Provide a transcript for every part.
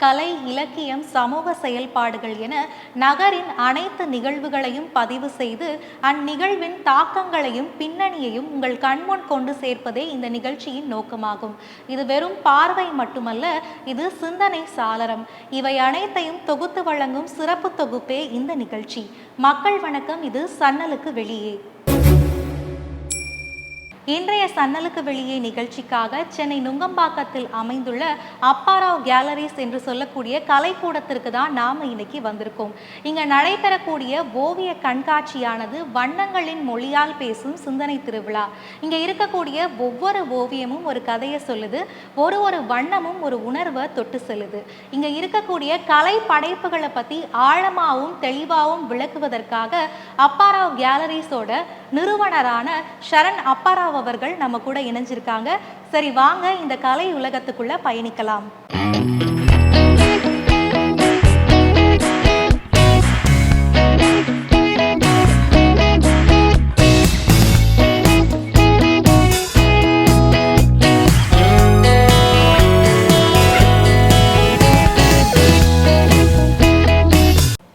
கலை, இலக்கியம், சமூக செயல்பாடுகள் என நகரின் அனைத்து நிகழ்வுகளையும் பதிவு செய்து அந்நிகழ்வின் தாக்கங்களையும் பின்னணியையும் உங்கள் கண்முன் கொண்டு சேர்ப்பதே இந்த நிகழ்ச்சியின் நோக்கமாகும். இது வெறும் பார்வை மட்டுமல்ல, இது சிந்தனை சாளரம். இவை அனைத்தையும் தொகுத்து வழங்கும் சிறப்பு தொகுப்பே இந்த நிகழ்ச்சி. மக்கள் வணக்கம், இது சன்னலுக்கு வெளியே. இன்றைய சன்னலுக்கு வெளியே நிகழ்ச்சிக்காக சென்னை நுங்கம்பாக்கத்தில் அமைந்துள்ள அப்பாராவ் கேலரிஸ் என்று சொல்லக்கூடிய கலைக்கூடத்திற்கு தான் நாம் இன்னைக்கு வந்திருக்கோம். இங்கே நடைபெறக்கூடிய ஓவிய கண்காட்சியானது வண்ணங்களின் மொழியால் பேசும் சிந்தனை திருவிழா. இங்கே இருக்கக்கூடிய ஒவ்வொரு ஓவியமும் ஒரு கதையை சொல்லுது, ஒரு வண்ணமும் ஒரு உணர்வை தொட்டு செல்லுது. இங்கே இருக்கக்கூடிய கலை படைப்புகளை பற்றி ஆழமாகவும் தெளிவாகவும் விளக்குவதற்காக அப்பாராவ் கேலரிஸோட நிறுவனரான ஷரண் அப்பாராவ் அவர்கள் நம்ம கூட இணைஞ்சிருக்காங்க. சரி, வாங்க இந்த கலை உலகத்துக்குள்ள பயணிக்கலாம்.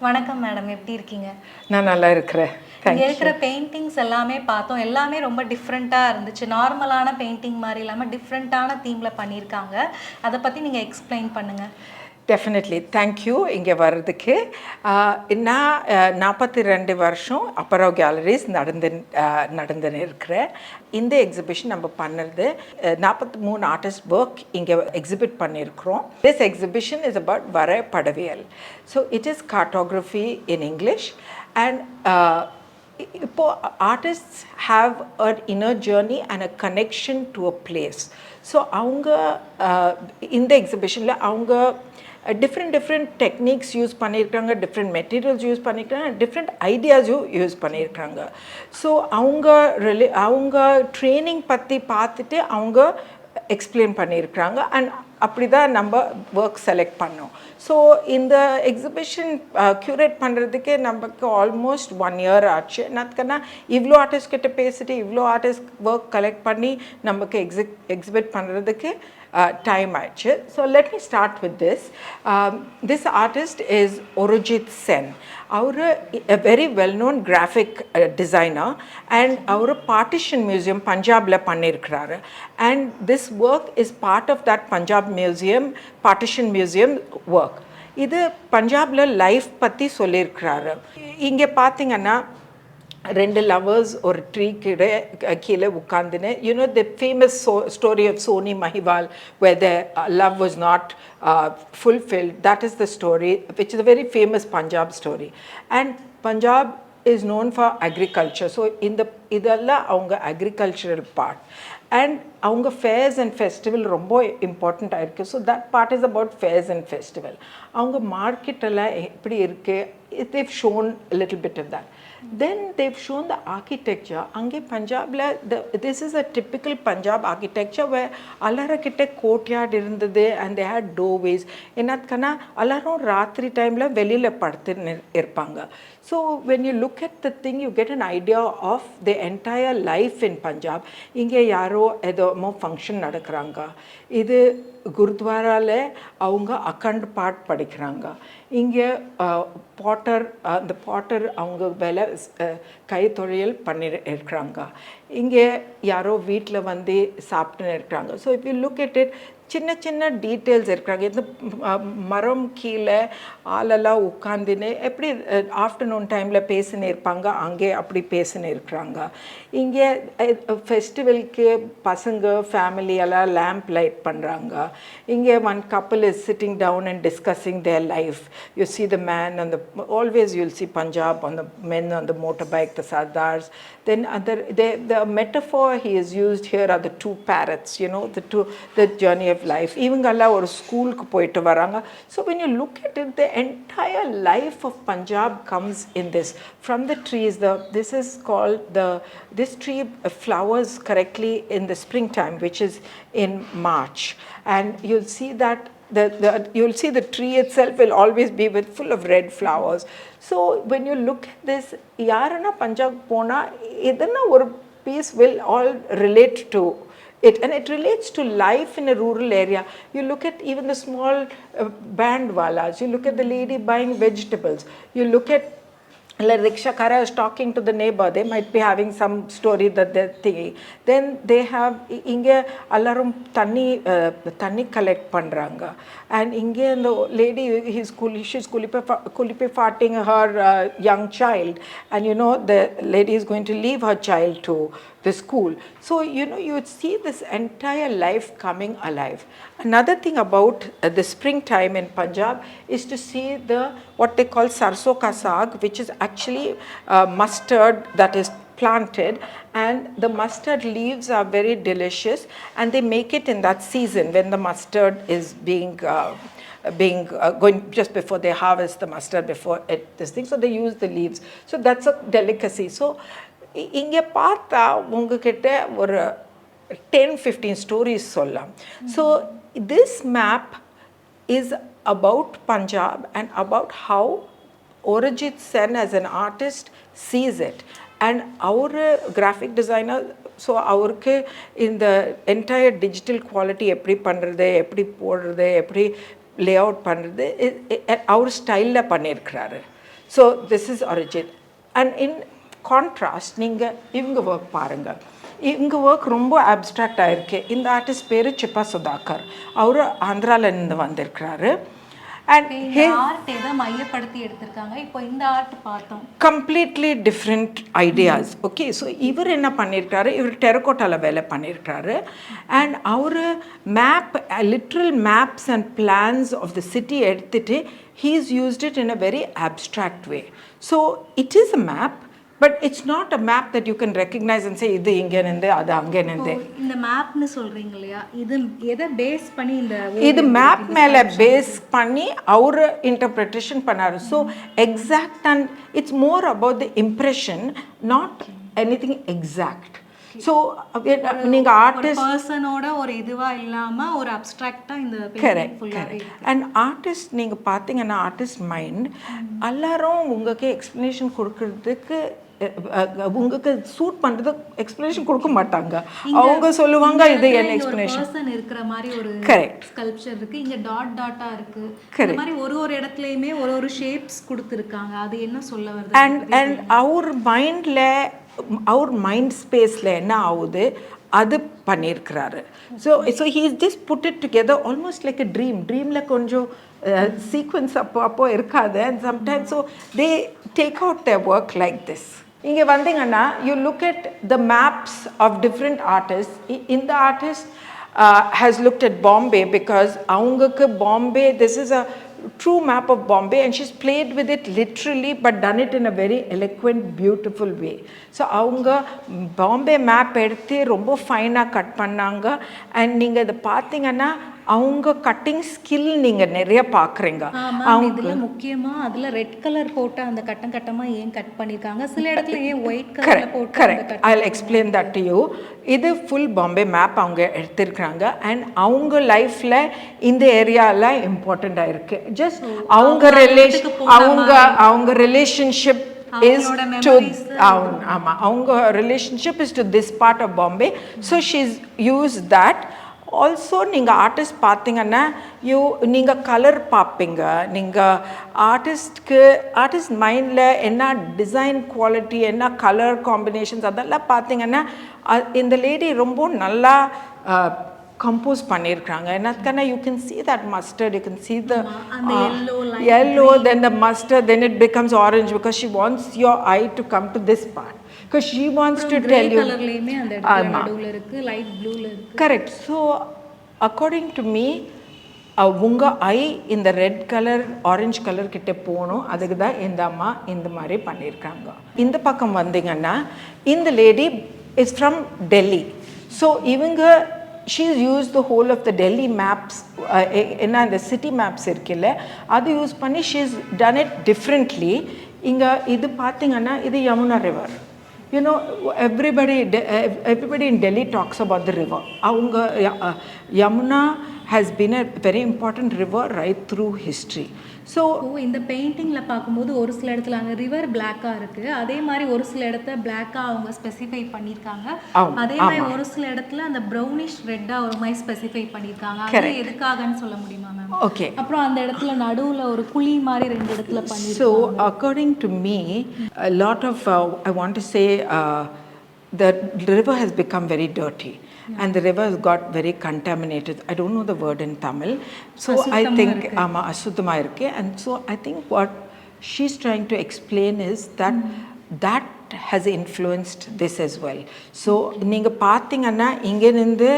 வணக்கம் மேடம், எப்படி இருக்கீங்க? நான் நல்லா இருக்கிறேன். இங்கே இருக்கிற பெயிண்டிங்ஸ் எல்லாமே பார்த்தோம், எல்லாமே ரொம்ப டிஃப்ரெண்ட்டாக இருந்துச்சு. நார்மலான பெயிண்டிங் மாதிரி இல்லாமல் டிஃப்ரெண்ட்டான தீமில் பண்ணியிருக்காங்க. அதை பற்றி நீங்கள் எக்ஸ்பிளைன் பண்ணுங்கள். டெஃபினெட்லி, தேங்க்யூ இங்கே வர்றதுக்கு. நான் 42 வருஷம் அப்பராவ் கேலரிஸ் நடந்துன்னு இருக்கிறேன். இந்த எக்ஸிபிஷன் நம்ம பண்ணுறது 43 ஆர்டிஸ்ட் ஒர்க் இங்கே எக்ஸிபிட் பண்ணியிருக்கிறோம். திஸ் எக்ஸிபிஷன் இஸ் அபவுட் வரைபடவியல். So it is cartography in English. And இப்போது artists have a inner journey and a connection to a place. So அவங்க இந்த எக்ஸிபிஷனில் அவங்க டிஃப்ரெண்ட் டெக்னிக்ஸ் யூஸ் பண்ணியிருக்காங்க, டிஃப்ரெண்ட் மெட்டீரியல்ஸ் யூஸ் பண்ணியிருக்காங்க, டிஃப்ரெண்ட் ஐடியாஸும் யூஸ் பண்ணியிருக்காங்க. ஸோ அவங்க ட்ரைனிங் பற்றி பார்த்துட்டு அவங்க எக்ஸ்பிளைன் பண்ணியிருக்கிறாங்க. அண்ட் அப்படி தான் நம்ம ஒர்க் செலக்ட் பண்ணோம். ஸோ இந்த எக்ஸிபிஷன் க்யூரேட் பண்ணுறதுக்கே நமக்கு ஆல்மோஸ்ட் 1 year ஆச்சு. அதுக்குன்னா இவ்வளோ ஆர்டிஸ்ட் கிட்ட பேசிட்டு இவ்வளோ ஆர்டிஸ்ட் ஒர்க் கலெக்ட் பண்ணி நமக்கு எக்ஸிபிட் பண்ணுறதுக்கு time ஆயிடுச்சு. So let me start with this artist is Orijit Sen. அவர் a very well-known graphic designer and அவர் பார்ட்டிஷன் மியூசியம் பஞ்சாபில் பண்ணியிருக்கிறாரு. and this work is part of that Punjab museum, partition museum work. இது பஞ்சாபில் லைஃப் பற்றி சொல்லியிருக்கிறாரு. இங்கே பார்த்தீங்கன்னா 2 lovers ஒரு ட்ரீ கீழே உட்காந்துன்னு, the famous story of Soni Mahiwal where their love was not fulfilled. That is the story, which is a very famous Punjab story. And Punjab is known for agriculture. So இதெல்லாம் அவங்க agricultural part. And அவங்க fares and festival ரொம்ப இம்பார்ட்டண்ட்டாக இருக்குது. So that part is about fares and festival. அவங்க மார்க்கெட்டெல்லாம் எப்படி இருக்குது, they've shown a little bit of that. Then they've shown the architecture. அங்கே பஞ்சாபில் this is a typical Punjab architecture where எல்லாருக்கிட்ட கோட்யார்ட் இருந்தது and they had doorways. என்னதுக்குன்னா எல்லாரும் ராத்திரி டைமில் வெளியில் படுத்து இருப்பாங்க. So when you look at the thing, you get an idea of the entire life in Punjab. இங்கே யாரோ ஏதோ ஃபங்க்ஷன் நடக்கிறாங்க, இது குருத்வாராவில் அவங்க அக்கண்ட் பாட் படிக்கிறாங்க. இங்கே அந்த பாட்டர் அவங்க வேலை கைத்தொழில் பண்ணி இருக்கிறாங்க. இங்கே யாரோ வீட்டில் வந்து சாப்பிட்டுன்னு இருக்கிறாங்க. So if you look at it, சின்ன டீட்டெயில்ஸ் இருக்கிறாங்க. இந்த மரம் கீழே ஆளெல்லாம் உட்காந்துன்னு எப்படி ஆஃப்டர்நூன் டைமில் பேசின்னு இருப்பாங்க, அங்கே அப்படி பேசின்னு இருக்கிறாங்க. இங்கே ஃபெஸ்டிவலுக்கு பசங்க ஃபேமிலியெல்லாம் லேம்ப் லைட் பண்ணுறாங்க. இங்கே one couple is sitting down and discussing their life. You see the man on the, always you'll see Punjab on the men on the motorbike, the sardars. Then the metaphor he has used here are the 2 parrots, the journey of life. இவங்கெல்லாம் ஒரு ஸ்கூலுக்கு போயிட்டு வராங்க. So when you look at it, the entire life of Punjab comes in this. From the trees, this is called this tree flowers correctly in the springtime, which is in March. And you'll see that you'll see the tree itself will always be full of red flowers. So when you look at this, யாரனா Punjab போனா எதனா ஒரு piece will all relate to And it relates to life in a rural area. You look at even the small bandwalas, you look at the lady buying vegetables, you look at like rickshaw kara is talking to the neighbor, they might be having some story that they're thinking. Then they have inge allarum thanni collect pandranga, and inge the lady she's kulipe farting her young child, and you know the lady is going to leave her child to the school. So you know, you would see this entire life coming alive. Another thing about the springtime in Punjab is to see the what they call sarso ka saag, which is actually mustard that is planted, and the mustard leaves are very delicious, and they make it in that season when the mustard is being going just before they harvest the mustard, before this thing, so they use the leaves. So that's a delicacy. So இங்கே பார்த்தா உங்ககிட்ட ஒரு 10-15 stories சொல்லலாம். So this map is about Punjab and about how Arijit Sen as an artist sees it. And our graphic designer, so அவருக்கு இந்த entire digital quality எப்படி பண்ணுறது, எப்படி போடுறது, எப்படி லேஅவுட் பண்ணுறது அவர் ஸ்டைலில் பண்ணியிருக்கிறாரு. So this is Arijit. And in contrast, நீங்கள் இவங்க ஒர்க் பாருங்கள். இவங்க ஒர்க் ரொம்ப அப்ட்ராக்டாக இருக்குது. இந்த ஆர்டிஸ்ட் பேர் சிப்பா சுதாகர். அவர் ஆந்திராவிலேருந்து வந்திருக்கிறாரு. And ஆர்ட் எதை மையப்படுத்தி எடுத்திருக்காங்க? இப்போ இந்த ஆர்ட் பார்த்தோம், completely different ideas. Okay, so இவர் என்ன பண்ணியிருக்காரு, இவர் டெரகோட்டாவில் வேலை பண்ணியிருக்காரு. அண்ட் அவர் map, literal maps and plans of the city எடுத்துட்டு he's used it in a very abstract way. So it is a map, but it's not a map that you can recognize and say இது இங்கே நின்று அது அங்கே நின்று. இந்த மேப்னு சொல்றீங்க இல்லையா, இது எதை பேஸ் பண்ணி இது மேப் மேலே பேஸ் பண்ணி அவர் இன்டர்பிரிட்டேஷன் பண்ணாரு. So exact, and it's more about the impression, not anything exact. So நீங்கள் ஆர்டிஸ்ட் பர்சனோட ஒரு இதுவா இல்லாமல் ஒரு அப்ட்ராக்டாக இந்த கரெக்ட். அண்ட் ஆர்டிஸ்ட் நீங்கள் பார்த்தீங்கன்னா ஆர்டிஸ்ட் மைண்ட் எல்லாரும் உங்களுக்கு எக்ஸ்ப்ளனேஷன் கொடுக்கறதுக்கு உங்களுக்கு சூட் பண்றது எக்ஸ்பிளனேஷன் கொடுக்க மாட்டாங்க. அவங்க சொல்லுவாங்க இது என்ன எக்ஸ்பிளனேஷன். பர்சன் இருக்கிற மாதிரி ஒரு ஸ்கல்ப்சர் இருக்கு, இங்க டாட் டாட்டா இருக்கு. இந்த மாதிரி ஒரு இடத்துலயுமே ஒரு ஷேப்ஸ் கொடுத்திருக்காங்க. அது என்ன சொல்ல வருது? அண்ட் அவர் மைண்ட்ல, அவர் மைண்ட் ஸ்பேஸ்ல என்ன ஆகுது அது பண்ணியிருக்கிறாரு. So he just put it together almost like a ட்ரீமில் கொஞ்சம் சீக்வன்ஸ் அப்போ இருக்காது. And sometimes so they take out their work like this. இங்கே வந்தீங்கன்னா you look at the maps of different artist. இந்த artist has looked at Bombay because அவங்களுக்கு Bombay, this is a true map of Bombay, and she's played with it literally but done it in a very eloquent, beautiful way. So avanga Bombay map eduthu romba fine ah cut pannanga, and neenga idu pathingana அவங்க cutting skill நீங்கள் நிறைய பார்க்குறீங்க. அவங்க இதில் முக்கியமாக அதில் red colour போட்டு அந்த கட்டம் கட்டமாக ஏன் கட் பண்ணியிருக்காங்க, சில இடத்துல ஏன் ஒயிட் கலர் போட்டு. Correct, I will explain that to you. இது ஃபுல் பாம்பே மேப் அவங்க எடுத்திருக்கிறாங்க. அண்ட் அவங்க லைஃப்பில் இந்த ஏரியாவில் இம்பார்ட்டண்ட்டாக இருக்குது. ஜஸ்ட் அவங்க அவங்க ரிலேஷன்ஷிப் is to ஆமாம், அவங்க relationship is to this part of Bombay. So she's use that. Also நீங்கள் ஆர்டிஸ்ட் பார்த்தீங்கன்னா நீங்கள் கலர் பார்ப்பீங்க. நீங்கள் ஆர்டிஸ்ட் மைண்டில் என்ன டிசைன் குவாலிட்டி, என்ன கலர் காம்பினேஷன்ஸ் அதெல்லாம் பார்த்தீங்கன்னா இந்த லேடி ரொம்ப நல்லா கம்போஸ் பண்ணியிருக்காங்க. என்னதுக்கான you can see that mustard, you can see the yellow, then the mustard, then it becomes orange because she wants your eye to come to this part. Because she wants to tell you கலர்லயுமே அந்த இடத்துல நடுவுல இருக்கு, light ப்ளூல இருக்கு. Correct. So according to me உங்கள் ஐ இந்த red colour orange colour கிட்டே போகணும். அதுக்கு தான் இந்த அம்மா இந்த மாதிரி பண்ணியிருக்காங்க. இந்த பக்கம் வந்தீங்கன்னா இந்த lady is from Delhi. So இவங்க she's used the whole of the Delhi maps, என்ன இந்த சிட்டி மேப்ஸ் இருக்குல்ல அது யூஸ் பண்ணி she's done it differently. இங்கே இது பார்த்தீங்கன்னா இது Yamuna river. You know, everybody in Delhi talks about the river. அவங்க Yamuna has been a very important river right through history. So இந்த பெயிண்டிங்ல பார்க்கும்போது ஒரு சில இடத்துல அந்த ரிவர் பிளாக்கா இருக்கு, அதே மாதிரி ஒரு சில இடத்துல பிளாக்கா அவங்க ஸ்பெசிஃபை பண்ணிருக்காங்க, அதே மாதிரி ஒரு சில இடத்துல அந்த ப்ரௌனிஷ் ரெட்டா ஒரு மாதிரி ஸ்பெசிஃபை பண்ணிருக்காங்க. அது எதுக்காகன்னு சொல்ல முடியுமா மேம்? okay, அப்புறம் அந்த இடத்துல நடுவுல ஒரு குழி மாதிரி ரெண்டு இடத்துல பண்ணிருக்காங்க. so according to me, a lot of I want to say the river has become very dirty. And the river has got very contaminated. I don't know the word in Tamil. So I think asudhama irukke. And so I think what she's trying to explain is that that has influenced this as well. So நீங்க பாத்தீங்கன்னா இங்க இருந்து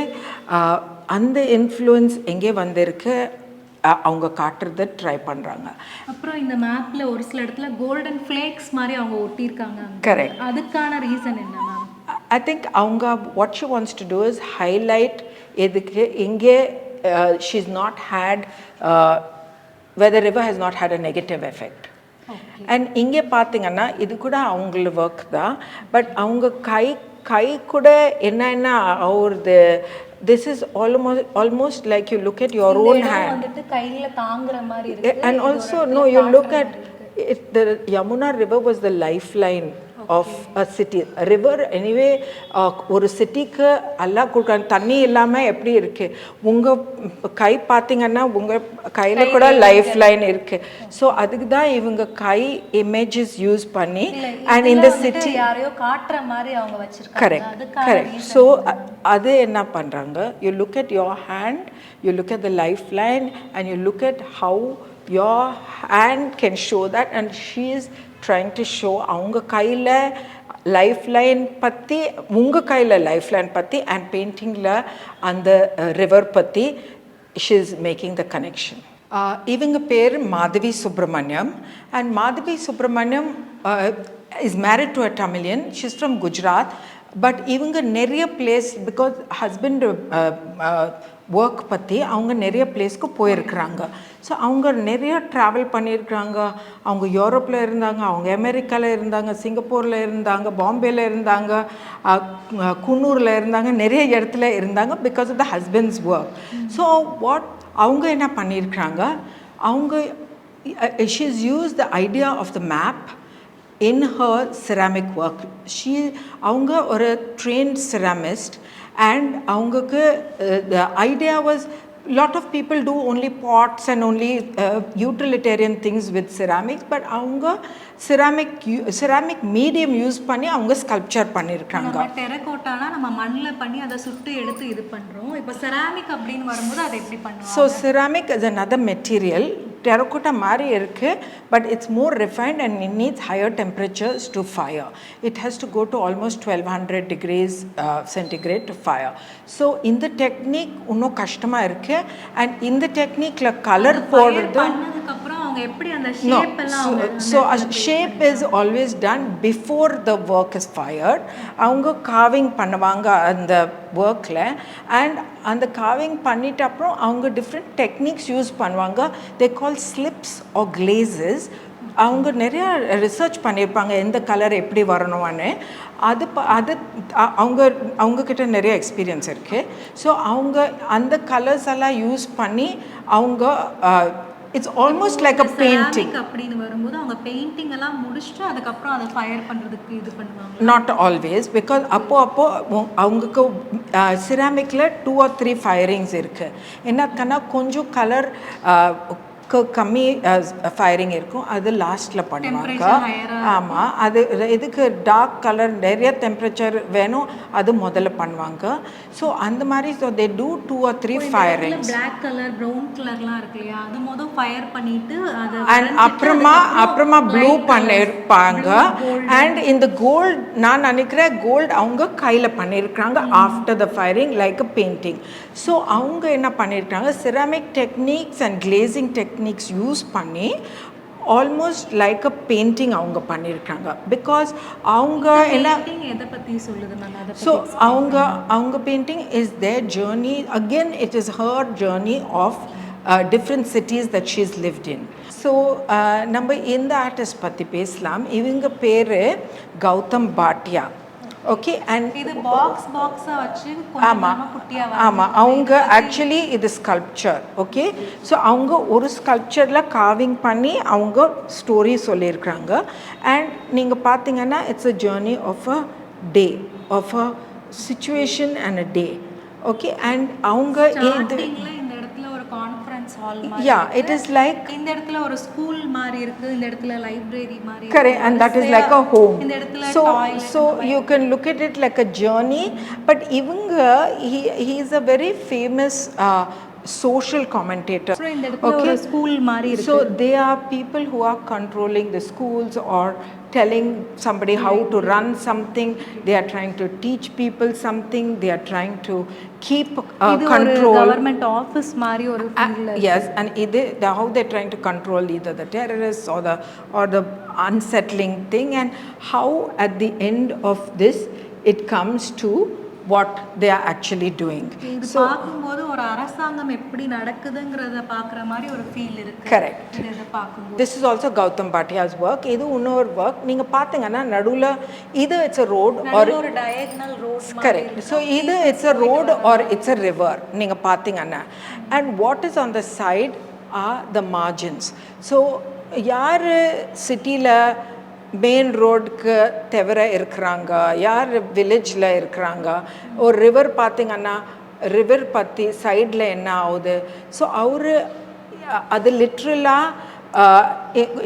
அந்த influence எங்கே வந்திருக்கு அவங்க காட்டுறதை try பண்ணுறாங்க. அப்புறம் இந்த மேப்ல ஒரு சில இடத்துல கோல்டன் ஃப்ளேக்ஸ் மாதிரி அவங்க ஒட்டியிருக்காங்க. கரெக்ட். அதுக்கான ரீசன் என்ன மேம்? I think அவங்க what she wants to do is highlight எதுக்கு இங்கே she's not had where the river has not had a negative effect. And இங்கே பார்த்தீங்கன்னா இது கூட அவங்களோட ஒர்க் தான், பட் அவங்க கை கூட என்ன அவரது this is almost like you look at your own hand வந்துட்டு கையில தாங்குற மாதிரி இருக்கு. And also no, you look at it, the Yamuna river was the lifeline of a city. A river anyway ஒரு சிட்டிக்கு எல்லாம் கொடுக்குறாங்க. தண்ணி இல்லாமல் எப்படி இருக்கு, உங்கள் கை பார்த்தீங்கன்னா உங்கள் கையில் கூட லைஃப் லைன் இருக்கு. ஸோ அதுக்கு தான் இவங்க கை இமேஜஸ் யூஸ் பண்ணி அண்ட் இந்த சிட்டி யாரையோ காட்டுற மாதிரி அவங்க வச்சிருக்காங்க. கரெக்ட். ஸோ அது என்ன பண்ணுறாங்க, you look at your hand, you look at the life line and you look at how your hand can show that, and she is trying to show avanga kaiyila lifeline patti unga kaiyila lifeline patti and painting la and the river patti she is making the connection. Ivanga per Madhavi Subramaniam, and Madhavi Subramaniam is married to a Tamilian. She's from Gujarat, but ivanga neriya place because husband work பற்றி அவங்க நிறைய பிளேஸ்க்கு போயிருக்கிறாங்க. So அவங்க நிறைய travel பண்ணியிருக்கிறாங்க. அவங்க யூரோப்பில் இருந்தாங்க, அவங்க அமெரிக்காவில் இருந்தாங்க, சிங்கப்பூரில் இருந்தாங்க, பாம்பேயில் இருந்தாங்க, குன்னூரில் இருந்தாங்க, நிறைய இடத்துல இருந்தாங்க because of the husband's work. So அவங்க என்ன பண்ணியிருக்கிறாங்க, அவங்க she is use the idea of the map in her ceramic work. அவங்க ஒரு trained ceramist, and அவங்களுக்கு the idea was lot of people do only pots and only utilitarian things with ceramics, but அவங்க ceramic medium use பண்ணி அவங்க sculpture பண்ணியிருக்காங்க. டெரகோட்டானா நம்ம மண்ணில் பண்ணி அதை சுட்டு எடுத்து இது பண்ணுறோம். இப்போ செராமிக் அப்படின்னு வரும்போது அதை எப்படி பண்ணுவோம்? So ceramic is another material. Terracotta மாதிரி இருக்கு, but it's more refined and it needs higher temperatures to fire. It has to go to almost 1200 degrees centigrade to fire. So இந்த டெக்னிக் இன்னும் கஷ்டமாக இருக்கு, and இந்த டெக்னிக்ல கலர் போடுறது பண்ணதுக்கப்புறம் அவங்க எப்படி அந்த ஷேப் எல்லாம் so a shape is always done before the work is fired. அவங்க carving பண்ணுவாங்க அந்த ஒர்க்கில், அண்ட் அந்த carving பண்ணிட்ட அப்புறம் அவங்க டிஃப்ரெண்ட் டெக்னிக்ஸ் யூஸ் பண்ணுவாங்க. they call slips or glazes. அவங்க நிறைய ரிசர்ச் பண்ணியிருப்பாங்க எந்த கலர் எப்படி வரணும்னு. அது அவங்கக்கிட்ட நிறைய எக்ஸ்பீரியன்ஸ் இருக்குது. ஸோ அவங்க அந்த கலர்ஸ் எல்லாம் யூஸ் பண்ணி அவங்க it's almost like a painting அப்படின்னு வரும்போது அவங்க பெயிண்டிங் எல்லாம் முடிச்சுட்டு அதுக்கப்புறம் அதை ஃபயர் பண்ணுறதுக்கு இது பண்ணுவாங்க. நாட் ஆல்வேஸ், பிகாஸ் அப்போ அவங்களுக்கு சிராமிக்கில் 2 or 3 ஃபயரிங்ஸ் இருக்குது. என்னக்கன்னா கொஞ்சம் கலர் கம்மி ஃபயரிங் இருக்கும், அது லாஸ்ட்டில் பண்ணுவாங்க. ஆமாம், அது எதுக்கு டார்க் கலர் நிறைய டெம்பரேச்சர் வேணும் அது முதல்ல பண்ணுவாங்க. ஸோ அந்த மாதிரி so they do 2 or 3 firings. Black colour brown கலர்லாம் இருக்கு இல்லையா, அது முதல் ஃபயர் பண்ணிட்டு அது அண்ட் அப்புறமா ப்ளூ பண்ணியிருப்பாங்க. அண்ட் இந்த கோல்ட் நான் நினைக்கிறேன் கோல்டு அவங்க கையில் பண்ணியிருக்காங்க after the firing like a painting. So அவங்க என்ன பண்ணியிருக்காங்க, ceramic techniques and glazing techniques use பண்ணி ஆல்மோஸ்ட் லைக் அ பெயிண்டிங் அவங்க பண்ணியிருக்காங்க. பிகாஸ் அவங்க என்ன எதை பற்றி சொல்லுது மேம்? ஸோ அவங்க painting is their journey, again it is her journey of different cities that she's lived in. So நம்ம இந்த ஆர்டிஸ்ட் பற்றி பேசலாம். இவங்க பேர் கௌதம் பாட்டியா. ஓகே. அண்ட் இது பாக்ஸா வச்சு ஆமாம் ஆமாம், அவங்க ஆக்சுவலி இது ஸ்கல்ப்சர். ஓகே, ஸோ அவங்க ஒரு ஸ்கல்ப்சரில் கார்விங் பண்ணி அவங்க ஸ்டோரி சொல்லியிருக்கிறாங்க. அண்ட் நீங்கள் பார்த்தீங்கன்னா it's a journey of a day, of a situation and a day. Okay, and அவங்க இந்த இடத்துல ஒரு கான்ஃபரன்ஸ் ஹால் மாதிரி, யா இட் இஸ் லைக் இந்த இடத்துல ஒரு ஸ்கூல் மாதிரி இருக்கு, இந்த இடத்துல லைப்ரரி மாதிரி, correct, and that is like a home. இந்த இடத்துல So you can look at it like a journey. But ivanga he is a very famous social commentator. So இந்த இடத்துல ஒரு ஸ்கூல் மாதிரி இருக்கு. So they are people who are controlling the schools or telling somebody how to run something. They are trying to teach people something. They are trying to keep control. Government office மாதிரி ஒரு ஃபீல்ல. Yes, and how they're trying to control either the terrorists or the unsettling thing, and how at the end of this it comes to what they are actually doing. So பாக்கும்போது ஒரு அரசாங்கம் எப்படி நடக்குதுங்கறத பார்க்குற மாதிரி ஒரு feel இருக்கு. Correct. இத பாக்கும்போது This is also Gautam Bhatia's work. இது இன்னொரு work. நீங்க பாத்தீங்கன்னா நடுவுல இது it's a road or ஒரு diagonal road மாதிரி. Correct. So இது it's a road or it's a river. நீங்க பாத்தீங்கன்னா, and what is on the side are the margins. So யார் சிட்டில மெயின் ரோடுக்கு தவிர இருக்கிறாங்க, யார் வில்லேஜில் இருக்கிறாங்க, ஒரு ரிவர் பார்த்தீங்கன்னா ரிவர் பற்றி சைடில் என்ன ஆகுது. ஸோ அவர் அது லிட்ரலாக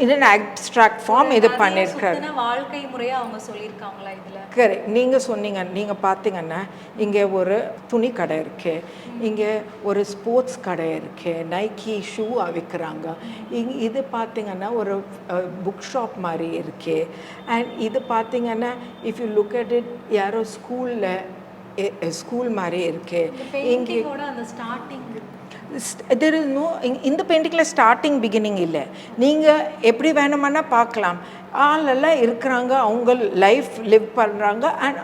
in an abstract form இது பண்ணியிருக்காரு. வாழ்க்கை முறையை அவங்க சொல்லியிருக்காங்களா இதில்? கரெக்ட். நீங்கள் சொன்னீங்க, நீங்கள் பார்த்தீங்கன்னா இங்கே ஒரு துணி கடை இருக்குது, இங்கே ஒரு ஸ்போர்ட்ஸ் கடை இருக்குது, நைக்கி ஷூ விற்கிறாங்க. இது பார்த்தீங்கன்னா ஒரு புக் ஷாப் மாதிரி இருக்குது. அண்ட் இது பார்த்தீங்கன்னா if you look at it யாரோ ஸ்கூல் மாதிரி இருக்குது. இங்கே அந்த ஸ்டார்டிங் there is no இந்த பெயிண்டிங்கில் ஸ்டார்டிங் பிகினிங் இல்லை. நீங்கள் எப்படி வேணுமானா பார்க்கலாம், ஆளெல்லாம் இருக்கிறாங்க, அவங்க லைஃப் லிவ் பண்ணுறாங்க, அண்ட்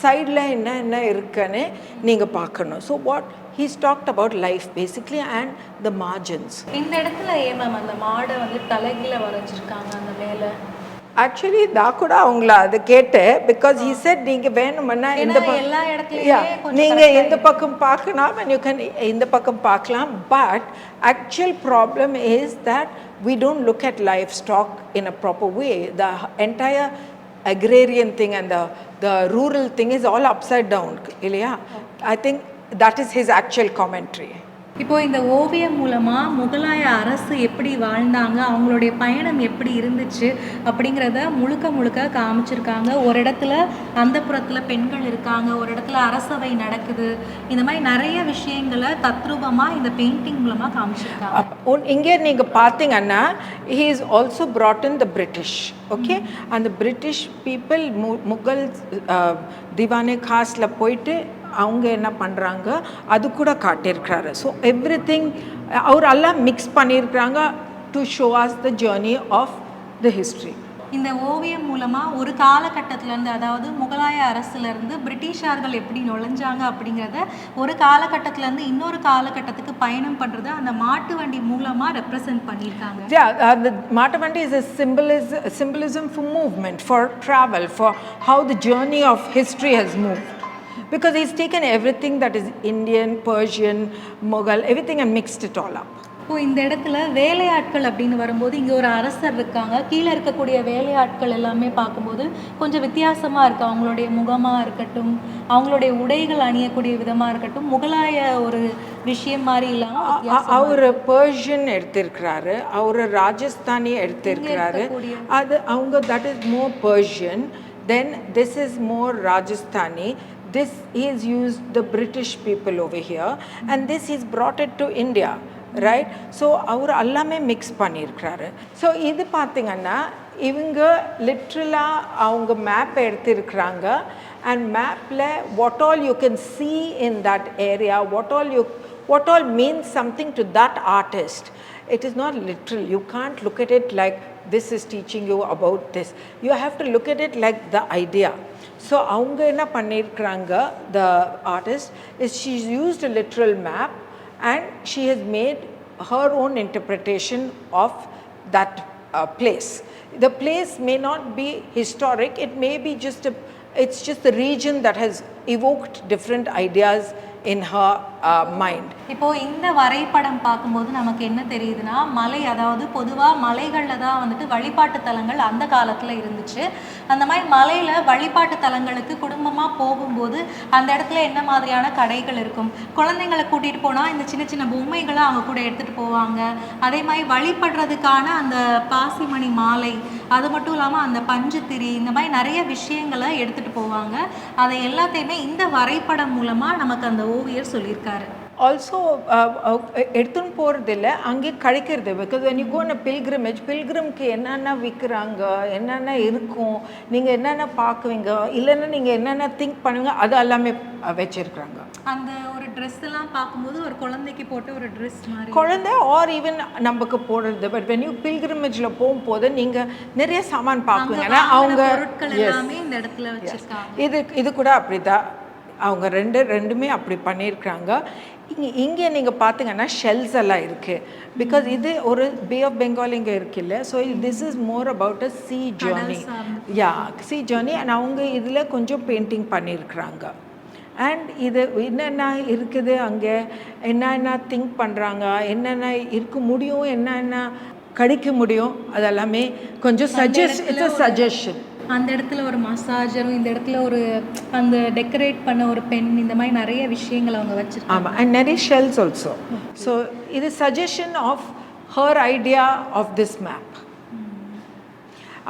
சைடில் என்ன இருக்குன்னு நீங்கள் பார்க்கணும். So what he's talked about life basically and the margins. இந்த இடத்துல மேம் அந்த மாடை வந்து தலைகீழ வரைஞ்சிருக்காங்க அந்த மேலே. ஆக்சுவலி நான் கூட அவங்கள அது கேட்டேன், பிகாஸ் he said நீங்கள் வேணும்னா இந்த எல்லா இடத்துலையும் நீங்கள் இந்த பக்கம் பார்க்கலாம் and you can இந்த பக்கம் பார்க்கலாம். But actual problem is that we don't look at livestock in a proper way. The entire agrarian thing and the rural thing is all upside down இல்லையா? I think that is his actual commentary. இப்போ இந்த ஓவியம் மூலமா முகலாய அரசு எப்படி வாழ்ந்தாங்க, அவங்களுடைய பயணம் எப்படி இருந்துச்சு அப்படிங்கிறத முழுக்க காமிச்சிருக்காங்க. ஒரு இடத்துல அந்த புறத்துல பெண்கள் இருக்காங்க, ஒரு இடத்துல அரசவை நடக்குது, இந்த மாதிரி நிறைய விஷயங்களை தத்ரூபமா இந்த பெயிண்டிங் மூலமா காமிச்சிருக்காங்க. இங்கே நீங்க பார்த்தீங்கன்னா he is also brought in the British, okay, and the British people Mughal திவானே காஸ்ல போயிட்டு அவங்க என்ன பண்ணுறாங்க அது கூட காட்டியிருக்கிறாரு. ஸோ எவ்ரி திங் அவர் எல்லாம் மிக்ஸ் பண்ணியிருக்கிறாங்க to show us the journey of the history. இந்த ஓவியம் மூலமாக ஒரு காலகட்டத்திலேருந்து, அதாவது முகலாய அரசுலேருந்து பிரிட்டிஷார்கள் எப்படி நுழைஞ்சாங்க அப்படிங்கிறத ஒரு காலகட்டத்திலேருந்து இன்னொரு காலகட்டத்துக்கு பயணம் பண்ணுறத அந்த மாட்டு வண்டி மூலமாக ரெப்ரசன்ட் பண்ணியிருக்காங்க. The மாட்டு வண்டி is a symbolism for movement, for travel, for how the journey of history has moved. Because he's taken everything that is Indian, Persian, Mughal, everything and mixed it all up. இப்போ இந்த இடத்துல வேலையாட்கள் அப்படின்னு வரும்போது இங்கே ஒரு அரசர் இருக்காங்க, கீழே இருக்கக்கூடிய வேலையாட்கள் எல்லாமே பார்க்கும்போது கொஞ்சம் வித்தியாசமாக இருக்குது. அவங்களுடைய முகமாக இருக்கட்டும், அவங்களுடைய உடைகள் அணியக்கூடிய விதமாக இருக்கட்டும், முகலாய ஒரு விஷயம் மாதிரி இல்லாமல் அவர் பர்ஷியன் எடுத்திருக்கிறாரு, அவர் ராஜஸ்தானி எடுத்திருக்கிறாரு. அது அவங்க that is more Persian, then this is more Rajasthani. This he has used the British people over here, and this he's brought it to India, right? So அவர் எல்லாமே மிக்ஸ் பண்ணியிருக்கிறாரு. ஸோ இது பார்த்தீங்கன்னா இவங்க லிட்ரலாக அவங்க மேப் எடுத்திருக்கிறாங்க, அண்ட் மேப்பில் what all you can see in that area, what all means something to that artist. It is not literal. You can't look at it like this is teaching you about this. You have to look at it like the idea. So அவங்க என்ன பண்ணியிருக்கிறாங்க, the artist is she's used a literal map and she has made her own interpretation of that place. The place may not be historic, it may be just it's just the region that has evoked different ideas in her mind. இப்போ இந்த வரைபடம் பார்க்கும்போது நமக்கு என்ன தெரியுதுன்னா, மலை, அதாவது பொதுவா மலைகள்ல தான் வந்துட்டு வழிபாட்டு தலங்கள் அந்த காலத்துல இருந்துச்சு. அந்த மாதிரி மலையில வழிபாட்டு தலங்களுக்கு குடும்பமா போகும்போது அந்த இடத்துல என்ன மாதிரியான கடைகள் இருக்கும், குழந்தைங்களை கூட்டிட்டு போனா இந்த சின்ன சின்ன பொம்மைகளை அவங்க கூட எடுத்துட்டு போவாங்க. அதே மாதிரி வழிபடுறதுக்கான அந்த பாசிமணி மாலை, அது மட்டும் இல்லாம அந்த பஞ்சுத்திரி, இந்த மாதிரி நிறைய விஷயங்களை எடுத்துட்டு போவாங்க. அதை எல்லாத்தையுமே இந்த வரைபடம் மூலமா நமக்கு அந்த ஓவியர் சொல்லியிருக்காரு. Also எடுத்துன்னு போகிறதில்ல, அங்கே கிடைக்கிறது. Because when you go on a pilgrimage, பில்கிரிம்க்கு என்னென்ன விற்கிறாங்க, என்னென்ன இருக்கும், நீங்கள் என்னென்ன பார்க்குவீங்க, இல்லைன்னா நீங்கள் என்னென்ன திங்க் பண்ணுவீங்க, அது எல்லாமே வச்சுருக்குறாங்க. அந்த ஒரு ட்ரெஸ் எல்லாம் பார்க்கும்போது ஒரு குழந்தைக்கு போட்ட ஒரு ட்ரெஸ் மாதிரி, குழந்தை ஆர் ஈவன் நமக்கு போடுறது. பட் when you pilgrimageல போகும்போது நீங்கள் நிறைய சாமான் பார்க்குவீங்கன்னா அவங்க பொருட்கள் எல்லாமே இந்த இடத்துல வச்சிருக்காங்க. இது கூட அப்படிதான், அவங்க ரெண்டுமே அப்படி பண்ணியிருக்காங்க. இங்கே நீங்கள் பார்த்தீங்கன்னா ஷெல்ஸ் எல்லாம் இருக்குது. பிகாஸ் இது ஒரு பே ஆஃப் பெங்கால் இங்கே இருக்குல்ல. So this is more about a sea journey. Sea journey. And அவங்க இதில் கொஞ்சம் பெயிண்டிங் பண்ணியிருக்கிறாங்க. அண்ட் இது என்னென்ன இருக்குது அங்கே, என்னென்ன திங்க் பண்ணுறாங்க, என்னென்ன இருக்க முடியும், என்னென்ன கிடைக்க முடியும், அதெல்லாமே கொஞ்சம் இட்ஸ் அ சஜஷன். அந்த இடத்துல ஒரு மசாஜரும், இந்த இடத்துல ஒரு அந்த டெக்கரேட் பண்ண ஒரு பென், இந்த மாதிரி நிறைய விஷயங்கள் அவங்க வச்சிருக்காங்க. ஆமாம். அண்ட் நிறைய ஷெல்ஸ் ஆல்சோ. ஸோ இது suggestion of her idea of this map.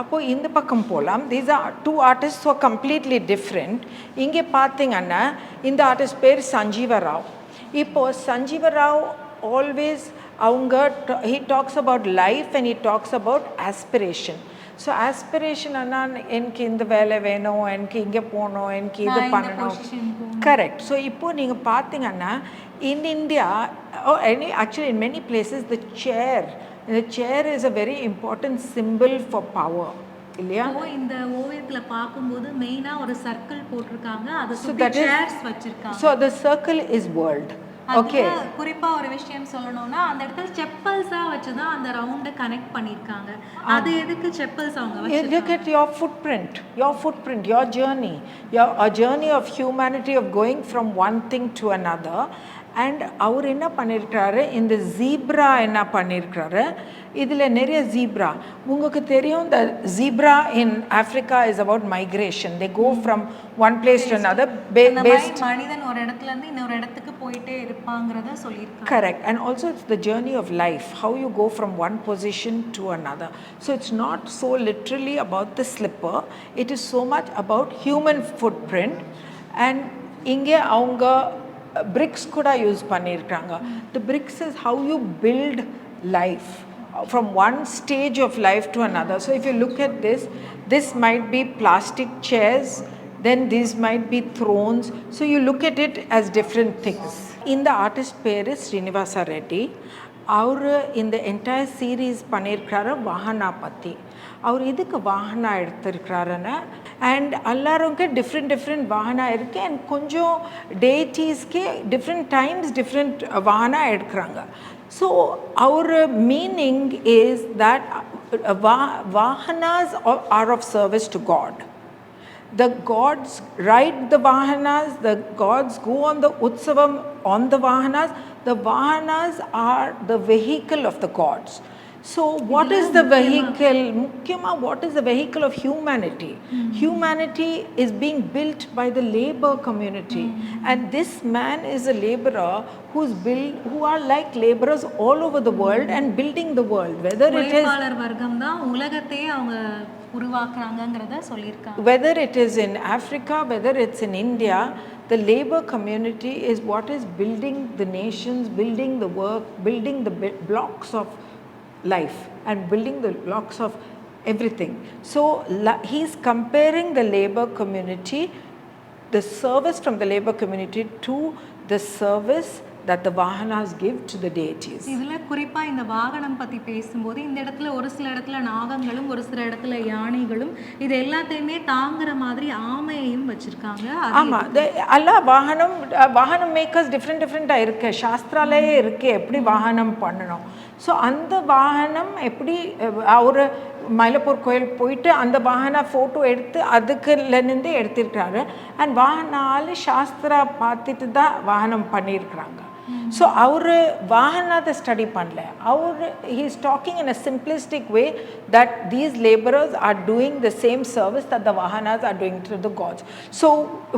அப்போது இந்த பக்கம் போகலாம். These are two artist so completely different. இங்கே பார்த்தீங்கன்னா இந்த ஆர்டிஸ்ட் பேர் சஞ்சீவ ராவ். இப்போது சஞ்சீவ ராவ் ஆல்வேஸ் அவங்க he talks about life and he talks about aspiration. So aspiration ஆனால் எனக்கு இந்த வேலை வேணும், எனக்கு இங்கே போகணும், எனக்கு இது பண்ணணும். கரெக்ட். ஸோ இப்போது நீங்கள் பார்த்தீங்கன்னா in India, actually in many places the chair is a very important symbol for power. இல்லையா? இந்த ஓவியத்துல பார்க்கும்போது மெயினா ஒரு சர்க்கிள் போட்டிருக்காங்க, அது சுத்தி சேர்ஸ் வச்சிருக்காங்க. So the circle is world. Okay. குறிப்பா ஒரு விஷயம் சொல்லணும்னா அந்த இடத்துல செப்பல்ஸா வச்சு தான் அந்த ரவுண்ட கனெக்ட் பண்ணிருக்காங்க. அது எதுக்கு செப்பல்ஸ் அவங்க வச்சிருக்காங்க? Look at your footprint, your journey, a journey of humanity of going from one thing to another. And அவர் என்ன பண்ணியிருக்கிறாரு, இந்த ஜீப்ரா என்ன பண்ணியிருக்கிறாரு, இதில் நிறைய ஜீப்ரா உங்களுக்கு தெரியும். The zebra in Africa is about migration. They go from one place to another. மனிதன் ஒரு இடத்துல இருந்து இன்னொரு இடத்துக்கு போயிட்டே இருப்பாங்கறத சொல்லியிருக்காங்க. Correct. And also it's the journey of life, how you go from one position to another. So it's not so literally about the slipper, it is so much about human footprint. And இங்கே அவங்க bricks kuda use பண்ணிருக்காங்க. The bricks is how you build life from one stage of life to another. So if you look at this might be plastic chairs, then these might be thrones. So you look at it as different things. In the artist pair is Srinivasa Reddy. அவர் இந்த entire series பண்ணியிருக்கிறாரு வாகனா பற்றி. அவர் இதுக்கு வாகனா எடுத்திருக்கிறாருன்னு, and எல்லாருக்கும் different வாகனா இருக்குது. And கொஞ்சம் டேட்டீஸ்க்கே different times different வாகனா எடுக்கிறாங்க. So our meaning is that vahanas are of service to God. The gods ride the vahanas, the gods go on the utsavam on the vahanas. The vahanas are the vehicle of the gods. So what is the vehicle? Mukyama, what is the vehicle of humanity? Humanity is being built by the labor community. And this man is a laborer who are like laborers all over the world and building the world. Whether it is வர்க்கம் தான் உலகத்தையே அவங்க உருவாக்குறாங்கங்கறத சொல்லிருக்காங்க. Whether it is in Africa, whether it's in India, the labor community is what is building the nations, building the work, building the blocks of life and building the blocks of everything. So he's comparing the labor community, the service from the labor community, to the service that the vahanas give to the deities. இதுல குறிப்பா இந்த வாகனம் பத்தி பேசும்போது இந்த இடத்துல ஒரு சில இடத்துல நாகங்களும் ஒரு சில இடத்துல யானைகளும் இது எல்லாத்தையுமே தாங்குற மாதிரி ஆமையையும் வச்சிருக்காங்க. ஆமா, எல்லா வாகனம் மேக்கர்ஸ் டிஃப்ரெண்டா இருக்கு, சாஸ்திராலேயே இருக்கு எப்படி வாகனம் பண்ணணும். ஸோ அந்த வாகனம் எப்படி ஒரு மயிலப்பூர் கோயில் போயிட்டு அந்த வாகன ஃபோட்டோ எடுத்து அதுக்குலேருந்து எடுத்திருக்கிறாரு. அண்ட் வாகனால் சாஸ்திரா பார்த்துட்டு தான் வாகனம் பண்ணியிருக்கிறாங்க. ஸோ அவர் வாகனத்தை ஸ்டடி பண்ணல. he is talking in a simplistic way that these laborers are doing the same service that the vahanas are doing to the gods. So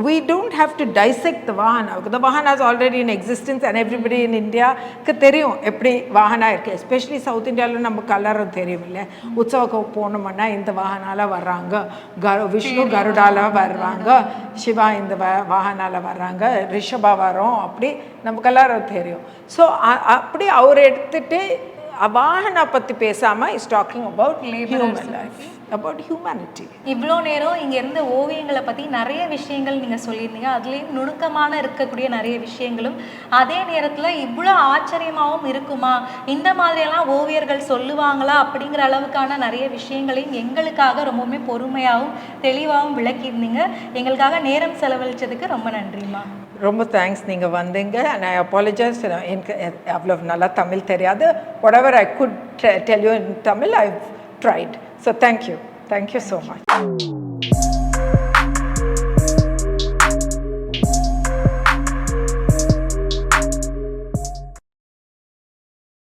we don't have to dissect the vahana. The vahana is already in existence and everybody in India க்கு தெரியும் எப்படி வாகனா இருக்கு. Especially south இந்தியாவில் நம்ம colour தெரியும் இல்லை. உற்சவக்கு போனோம்னா இந்த வாகனால வர்றாங்க, விஷ்ணு கருடால வர்றாங்க, சிவா இந்த வாகனால வர்றாங்க, ரிஷபா வரோம், அப்படி நமக்கெல்லாம் தெரியும். ஸோ அப்படி அவர் எடுத்துட்டு வாகனா பற்றி பேசாமல் is talking about human life, about humanity. இவ்வளோ நேரம் இங்கே இருந்த ஓவியங்களை பற்றி நிறைய விஷயங்கள் நீங்கள் சொல்லியிருந்தீங்க. அதுலேயும் நுணுக்கமான இருக்கக்கூடிய நிறைய விஷயங்களும், அதே நேரத்தில் இவ்வளோ ஆச்சரியமாகவும் இருக்குமா, இந்த மாதிரியெல்லாம் ஓவியர்கள் சொல்லுவாங்களா அப்படிங்கிற அளவுக்கான நிறைய விஷயங்களையும் எங்களுக்காக ரொம்பவுமே பொறுமையாகவும் தெளிவாகவும் விளக்கியிருந்தீங்க. எங்களுக்காக நேரம் செலவழித்ததுக்கு ரொம்ப நன்றிம்மா. ரொம்ப தேங்க்ஸ், நீங்கள் வந்தீங்க. அண்ட் ஐ அப்பாலஜைஸ், எனக்கு அவ்வளோ நல்லா தமிழ் தெரியாது. whatever I could tell you in Tamil, I've tried. So thank you so much.